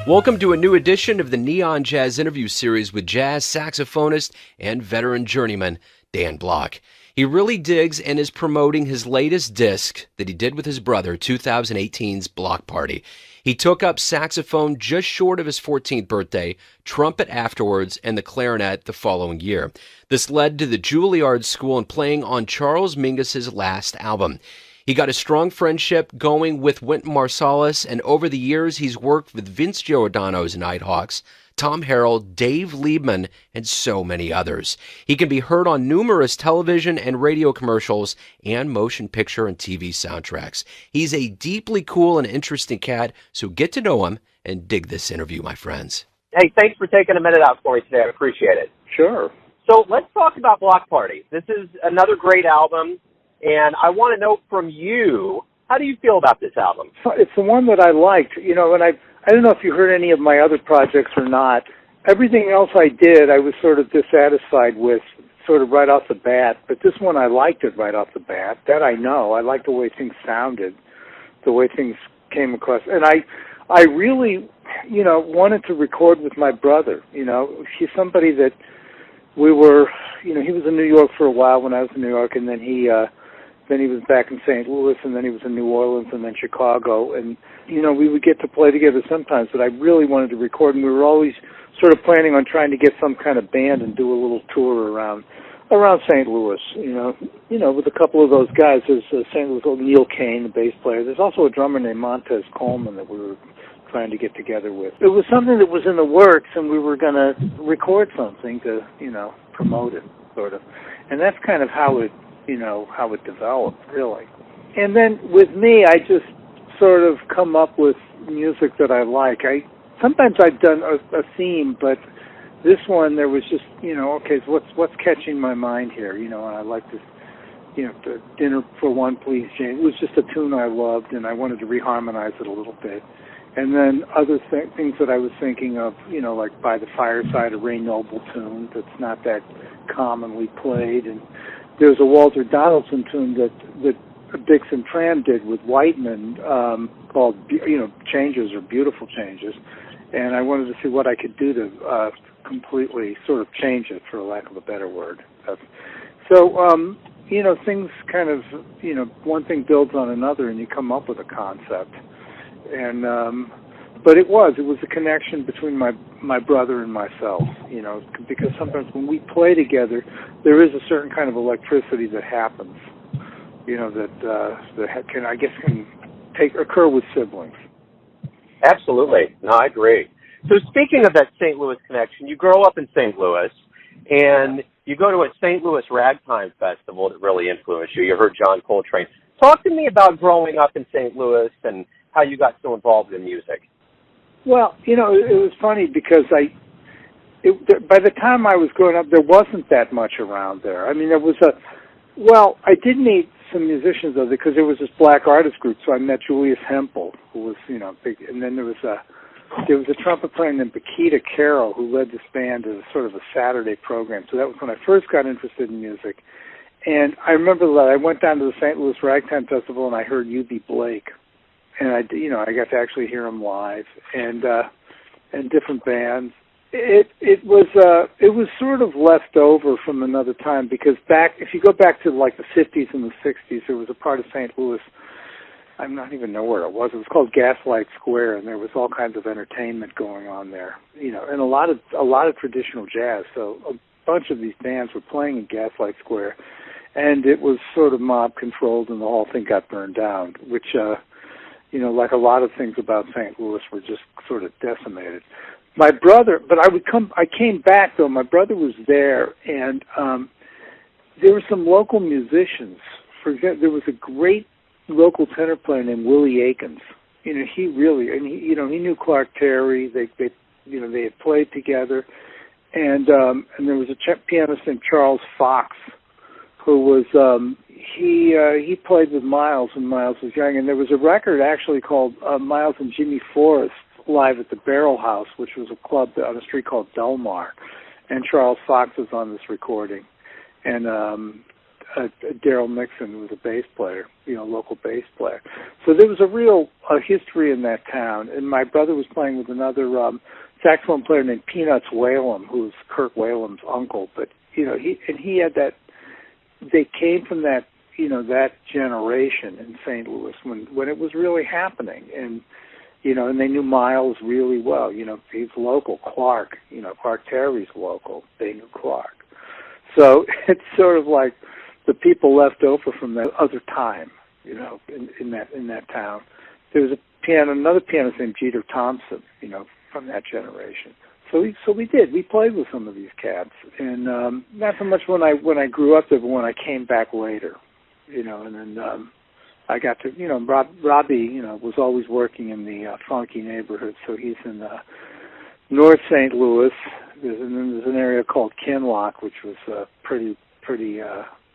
Welcome to a new edition of the Neon Jazz interview series with jazz saxophonist and veteran journeyman Dan Block. He really digs and is promoting his latest disc that he did with his brother, 2018's Block Party. He took up saxophone just short of his 14th birthday, trumpet afterwards, and the clarinet the following year. This led to the Juilliard School and playing on Charles Mingus's last album. He got a strong friendship going with Wynton Marsalis, and over the years he's worked with Vince Giordano's Nighthawks, Tom Harrell, Dave Liebman, and so many others. He can be heard on numerous television and radio commercials and motion picture and TV soundtracks. He's a deeply cool and interesting cat, so get to know him and dig this interview, my friends. Hey, thanks for taking a minute out for me today. I appreciate it. Sure. So let's talk about Block Party. This is another great album, and I want to know from you, how do you feel about this album? It's the one that I liked, and I don't know if you heard any of my other projects or not. Everything else I did, I was sort of dissatisfied with, sort of right off the bat. But this one, I liked it right off the bat. That I know. I liked the way things sounded, the way things came across. And I really, wanted to record with my brother. He's somebody that we were, he was in New York for a while when I was in New York, and then he was back in St. Louis, and then he was in New Orleans, and then Chicago. And, we would get to play together sometimes, but I really wanted to record, and we were always sort of planning on trying to get some kind of band and do a little tour around St. Louis, with a couple of those guys. There's St. Louis, Neil Kane, the bass player. There's also a drummer named Montez Coleman that we were trying to get together with. It was something that was in the works, and we were going to record something to, promote it, sort of. And that's kind of how it developed, really. And then with me, I just sort of come up with music that I like. Sometimes I've done a theme, but this one there was just, okay, so what's catching my mind here, and I like this, the Dinner for One, Please, Jane. It was just a tune I loved, and I wanted to reharmonize it a little bit. And then other things that I was thinking of, like By the Fireside, a Ray Noble tune that's not that commonly played. And there's a Walter Donaldson tune that Dixon Tram did with Wynton called, Changes or Beautiful Changes. And I wanted to see what I could do to completely sort of change it, for lack of a better word. So, things kind of, one thing builds on another, and you come up with a concept. And but it was a connection between my brother and myself, because sometimes when we play together, there is a certain kind of electricity that happens, that can occur with siblings. Absolutely. No, I agree. So speaking of that St. Louis connection, you grow up in St. Louis, and you go to a St. Louis Ragtime Festival that really influenced you. You heard John Coltrane. Talk to me about growing up in St. Louis and how you got so involved in music. Well, it was funny because by the time I was growing up, there wasn't that much around there. I mean, I did meet some musicians of it because there was this black artist group, so I met Julius Hempel, who was, big, and then there was a trumpet player named Bakita Carroll who led this band as sort of a Saturday program. So that was when I first got interested in music. And I remember that I went down to the St. Louis Ragtime Festival and I heard U.B. Blake. And I got to actually hear him live, and different bands. It was sort of left over from another time, because if you go back to like the 50s and the 60s, there was a part of St. Louis, I don't even know where it was. It was called Gaslight Square, and there was all kinds of entertainment going on there, and a lot of traditional jazz. So a bunch of these bands were playing in Gaslight Square, and it was sort of mob controlled, and the whole thing got burned down, which like a lot of things about St. Louis were just sort of decimated. My brother, but I came back though, my brother was there, and there were some local musicians. For example, there was a great local tenor player named Willie Akins. He knew Clark Terry, they had played together, and there was a pianist named Charles Fox, who was, he played with Miles when Miles was young, and there was a record actually called Miles and Jimmy Forrest live at the Barrel House, which was a club on a street called Delmar, and Charles Fox was on this recording. And Daryl Mixon, who was a bass player, local bass player. So there was a real history in that town. And my brother was playing with another saxophone player named Peanuts Whalum, who was Kirk Whalem's uncle. But he had that. They came from that that generation in St. Louis when it was really happening, and and they knew Miles really well. He's local. Clark Terry's local. They knew Clark. So it's sort of like the people left over from that other time, in that town. There was another pianist named Jeter Thompson, from that generation. So we did. We played with some of these cats, and not so much when I grew up there, but when I came back later, and then I got to, Robbie, was always working in the funky neighborhood, so he's in North St. Louis. There's an area called Kinloch, which was pretty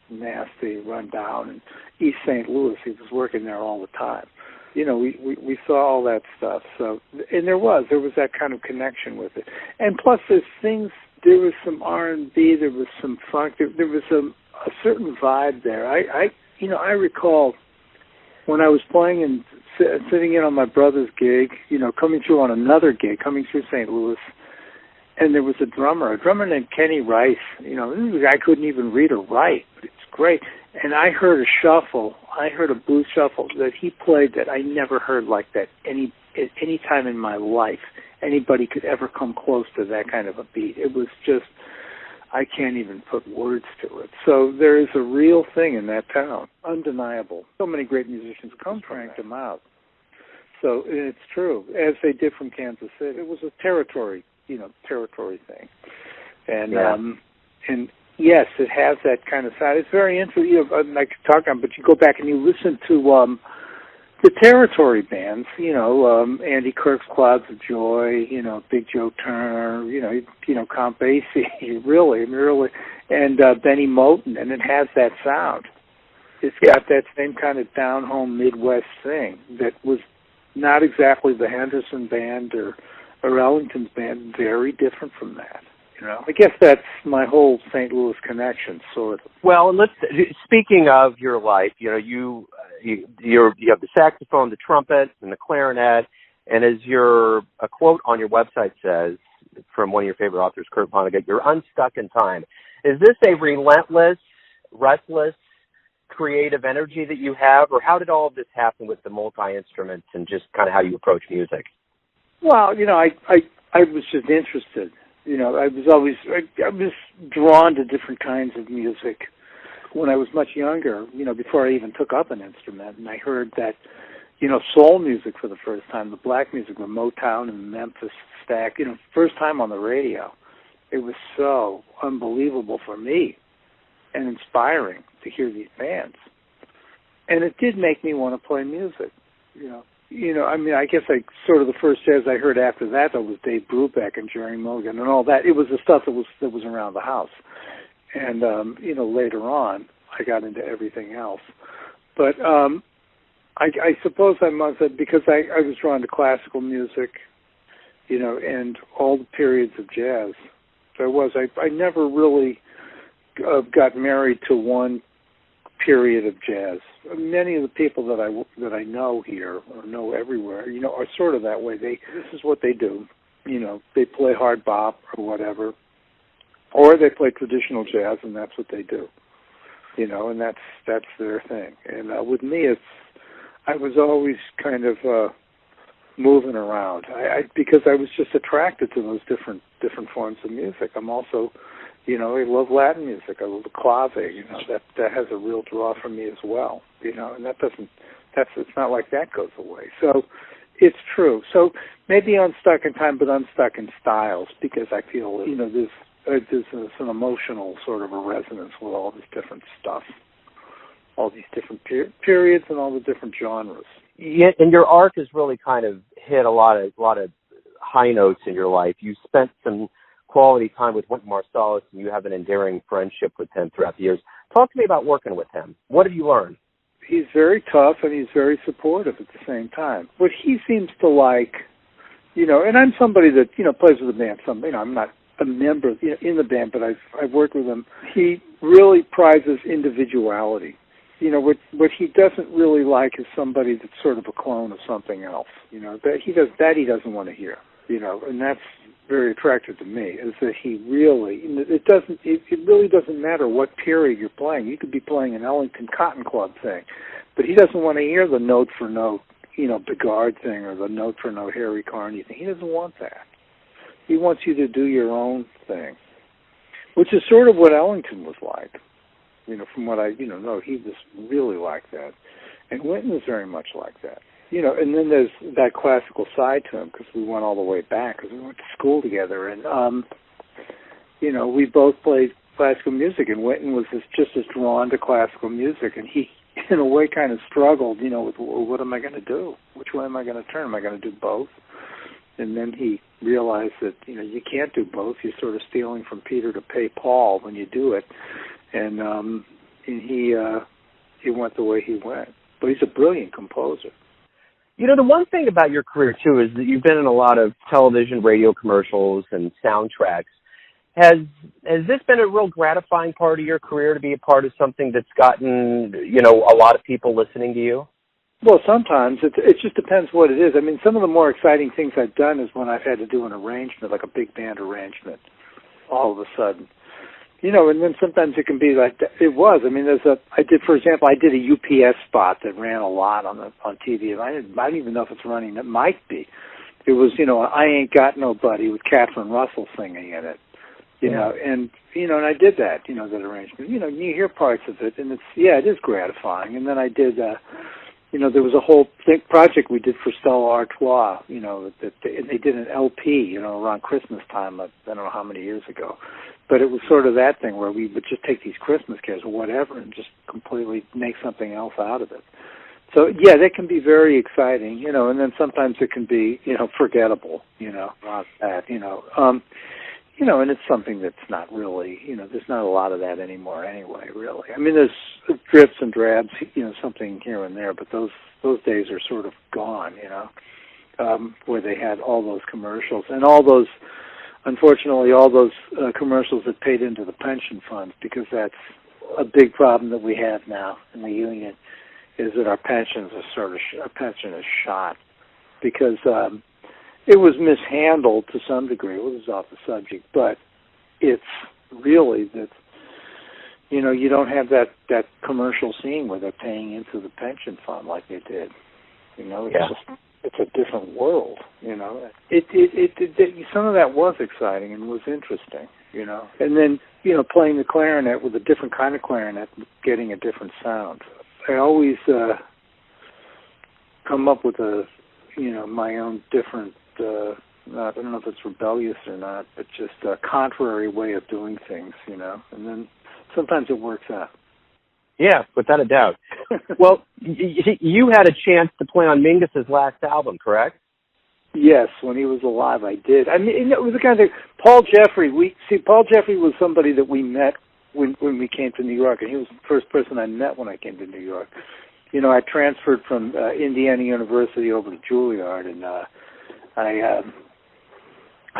nasty, run down, and East St. Louis. He was working there all the time. We saw all that stuff. So, and there was that kind of connection with it. And plus, there was some R&B, there was some funk, there was a certain vibe there. I recall when I was playing and sitting in on my brother's gig, coming through on another gig, coming through St. Louis, and there was a drummer named Kenny Rice. This guy couldn't even read or write, but it's great. And I heard a blues shuffle that he played that I never heard like that at any time in my life. Anybody could ever come close to that kind of a beat. It was just, I can't even put words to it. So there is a real thing in that town, undeniable. So many great musicians cranked them out. So it's true, as they did from Kansas City. It was a territory thing. And and yes, it has that kind of sound. It's very interesting. I could talk on, but you go back and you listen to the territory bands. Andy Kirk's Clouds of Joy. Big Joe Turner. Count Basie. really, and Benny Moten, and it has that sound. It's got that same kind of down-home Midwest thing that was not exactly the Henderson band or Ellington's band. Very different from that. I guess that's my whole St. Louis connection, sort of. Well, and speaking of your life, you have the saxophone, the trumpet, and the clarinet, and as a quote on your website says, from one of your favorite authors, Kurt Vonnegut, you're unstuck in time. Is this a relentless, restless, creative energy that you have, or how did all of this happen with the multi-instruments and just kind of how you approach music? Well, I was just interested. I was drawn to different kinds of music when I was much younger, before I even took up an instrument. And I heard that, soul music for the first time, the black music, the Motown and Memphis stack, first time on the radio. It was so unbelievable for me and inspiring to hear these bands. And it did make me want to play music, I guess sort of the first jazz I heard after that was Dave Brubeck and Jerry Mulligan and all that. It was the stuff that was around the house. And, later on, I got into everything else. But I suppose I must have, because I was drawn to classical music, and all the periods of jazz. I never really got married to one period of jazz. Many of the people that I know here or know everywhere, are sort of that way. This is what they do. They play hard bop or whatever, or they play traditional jazz, and that's what they do. And that's their thing. And with me, I was always kind of moving around. Because I was just attracted to those different forms of music. I'm also, I love Latin music. I love the clave. That has a real draw for me as well. And it's not like that goes away. So it's true. So maybe unstuck in time, but unstuck in styles, because I feel there's an emotional sort of a resonance with all this different stuff, all these different periods and all the different genres. Yeah, and your arc has really kind of hit a lot of high notes in your life. You spent some quality time with Wynton Marsalis, and you have an endearing friendship with him throughout the years. Talk to me about working with him. What have you learned? He's very tough, and he's very supportive at the same time. What he seems to like, and I'm somebody that, plays with the band. I'm not a member in the band, but I've worked with him. He really prizes individuality. You know, what he doesn't really like is somebody that's sort of a clone of something else. You know, that he doesn't want to hear. You know, and that's very attractive to me. Is that he really? It really doesn't matter what period you're playing. You could be playing an Ellington Cotton Club thing, but he doesn't want to hear the note for note, you know, Bigard thing or the note for note Harry Carney thing. He doesn't want that. He wants you to do your own thing, which is sort of what Ellington was like. You know, from what I, know, he was really like that. And Wynton was very much like that. You know, and then there's that classical side to him because we went all the way back because we went to school together. And, we both played classical music, and Wynton was just as drawn to classical music. And he, in a way, kind of struggled, with, well, what am I going to do? Which way am I going to turn? Am I going to do both? And then he realized that, you can't do both. You're sort of stealing from Peter to pay Paul when you do it. And he went the way he went. But he's a brilliant composer. The one thing about your career, too, is that you've been in a lot of television, radio commercials, and soundtracks. Has this been a real gratifying part of your career to be a part of something that's gotten, a lot of people listening to you? Well, sometimes. It just depends what it is. I mean, some of the more exciting things I've done is when I've had to do an arrangement, like a big band arrangement, all of a sudden. And then sometimes it can be like it was. I mean, I did a UPS spot that ran a lot on TV, and I don't even know if it's running. It might be. It was, I Ain't Got Nobody with Catherine Russell singing in it, and I did that, that arrangement. You hear parts of it, and it is gratifying. And then I did, there was a whole project we did for Stella Artois, that they did an LP, around Christmas time, I don't know how many years ago. But it was sort of that thing where we would just take these Christmas carols or whatever and just completely make something else out of it. So, yeah, that can be very exciting, and then sometimes it can be, forgettable, not that, and it's something that's not really, there's not a lot of that anymore anyway, really. I mean, there's drips and drabs, something here and there, but those days are sort of gone, where they had all those commercials and all those, unfortunately, all those commercials that paid into the pension funds, because that's a big problem that we have now in the union, is that our pensions are our pension is shot because it was mishandled to some degree. It was off the subject, but it's really that you don't have that commercial scene where they're paying into the pension fund like they did. It's a different world, some of that was exciting and was interesting, And then, playing the clarinet with a different kind of clarinet, getting a different sound. I always come up with my own different, I don't know if it's rebellious or not, but just a contrary way of doing things, And then sometimes it works out. Yeah, without a doubt. Well, you had a chance to play on Mingus's last album, correct? Yes, when he was alive, I did. I mean, it was the kind of thing. Paul Jeffrey was somebody that we met when we came to New York, and he was the first person I met when I came to New York. I transferred from Indiana University over to Juilliard, and I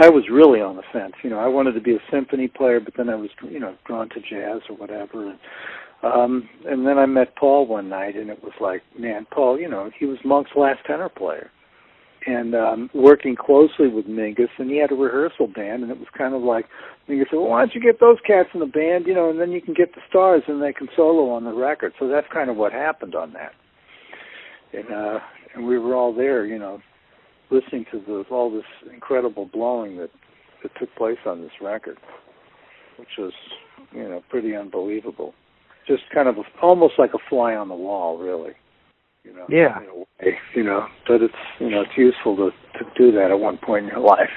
was really on the fence. I wanted to be a symphony player, but then I was, drawn to jazz or whatever. And then I met Paul one night, and it was like, man, Paul, he was Monk's last tenor player. And working closely with Mingus, and he had a rehearsal band, and it was kind of like, Mingus said, well, why don't you get those cats in the band, and then you can get the stars, and they can solo on the record. So that's kind of what happened on that. And we were all there, listening to all this incredible blowing that took place on this record, which was, pretty unbelievable. Just kind of almost like a fly on the wall, really. Yeah. In a way, but it's, it's useful to do that at one point in your life,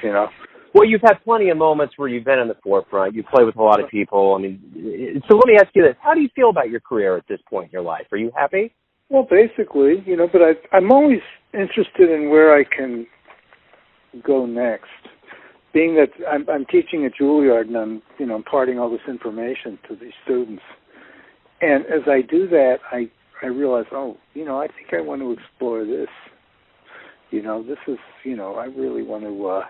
Well, you've had plenty of moments where you've been in the forefront. You play with a lot of people. I mean, so let me ask you this. How do you feel about your career at this point in your life? Are you happy? Well, basically, but I'm always interested in where I can go next. Being that I'm teaching at Juilliard and I'm, imparting all this information to these students. And as I do that, I realize, I think I want to explore this. This is, I really want to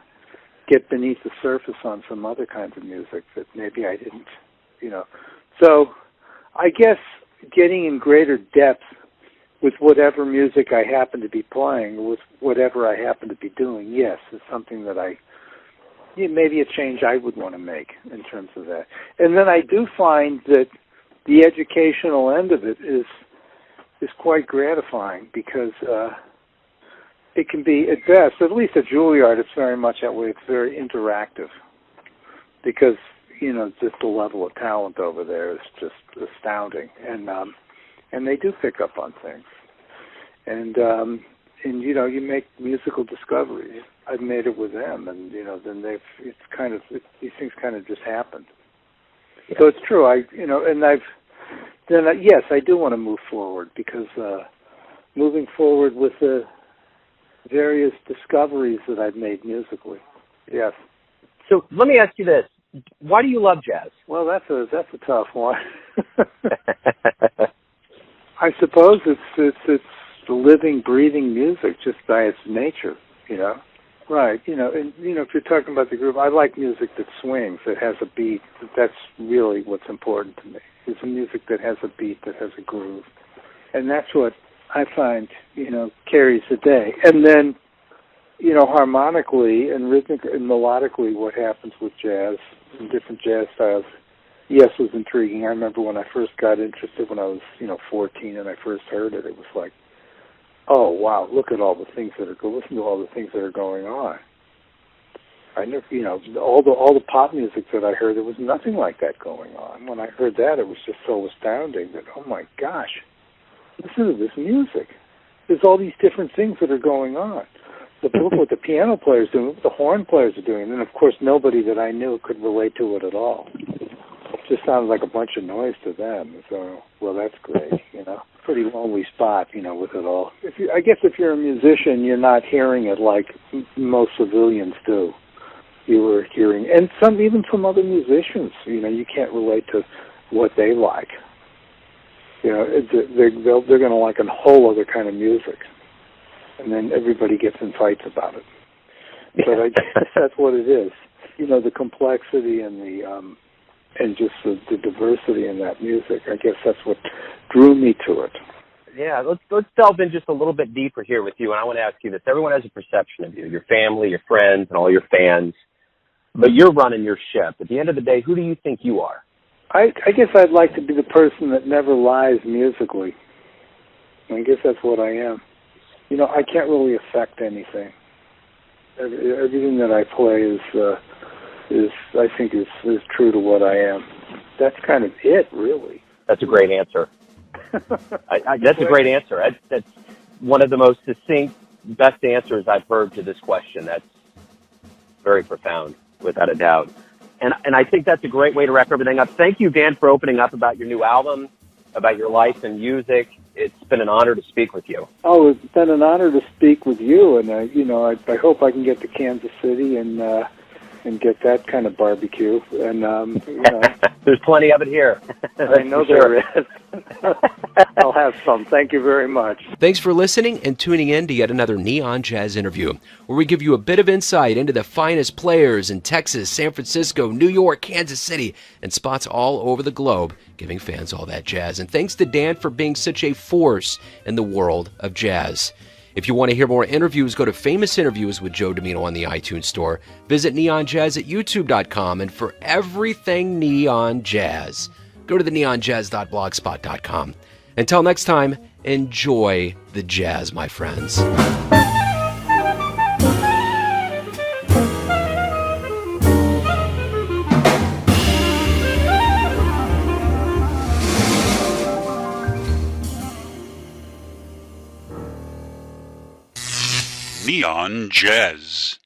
get beneath the surface on some other kinds of music that maybe I didn't, So I guess getting in greater depth with whatever music I happen to be playing, with whatever I happen to be doing, yes, is something that maybe a change I would want to make in terms of that. And then I do find that the educational end of it is quite gratifying because it can be, at best, at least at Juilliard, it's very much that way. It's very interactive because, just the level of talent over there is just astounding. And they do pick up on things. And you make musical discoveries. I've made it with them, and then these things kind of just happened. Yeah. So it's true. Yes, I do want to move forward because moving forward with the various discoveries that I've made musically. Yes. So let me ask you this: why do you love jazz? Well, that's a tough one. I suppose it's the living, breathing music just by its nature, Right, and if you're talking about the groove, I like music that swings, that has a beat. That's really what's important to me. It's a music that has a beat, that has a groove, and that's what I find, carries the day. And then, harmonically and rhythmically and melodically, what happens with jazz and different jazz styles, yes, was intriguing. I remember when I first got interested when I was, 14, and I first heard it. It was like, oh wow! Look at all the things that are listen to all the things that are going on. I never, all the pop music that I heard, there was nothing like that going on. When I heard that, it was just so astounding that, oh my gosh, listen to this music. There's all these different things that are going on. Look what the piano player's doing, what the horn players are doing, and of course nobody that I knew could relate to it at all. It just sounded like a bunch of noise to them. So, well, that's great, Pretty lonely spot, with it all. I guess if you're a musician, you're not hearing it like most civilians do. You were hearing, and even some other musicians, you can't relate to what they like. They're going to like a whole other kind of music, and then everybody gets in fights about it. But I guess that's what it is. The complexity and and just the diversity in that music. I guess that's what drew me to it. Yeah, let's delve in just a little bit deeper here with you, and I want to ask you this. Everyone has a perception of you, your family, your friends, and all your fans, but you're running your ship. At the end of the day, who do you think you are? I guess I'd like to be the person that never lies musically. I guess that's what I am. I can't really affect anything. Everything that I play I think is true to what I am. That's kind of it, really. That's a great answer. That's a great answer. That's one of the most succinct, best answers I've heard to this question. That's very profound, without a doubt. And I think that's a great way to wrap everything up. Thank you, Dan, for opening up about your new album, about your life and music. It's been an honor to speak with you. Oh, it's been an honor to speak with you, and I hope I can get to Kansas City and get that kind of barbecue. And there's plenty of it here. I know there is. I'll have some. Thank you very much. Thanks for listening and tuning in to yet another Neon Jazz interview, where we give you a bit of insight into the finest players in Texas, San Francisco, New York, Kansas City, and spots all over the globe, giving fans all that jazz. And thanks to Dan for being such a force in the world of jazz. If you want to hear more interviews, go to Famous Interviews with Joe Domino on the iTunes Store. Visit neonjazz at youtube.com, and for everything Neon Jazz, go to the neonjazz.blogspot.com. Until next time, enjoy the jazz, my friends. Neon Jazz.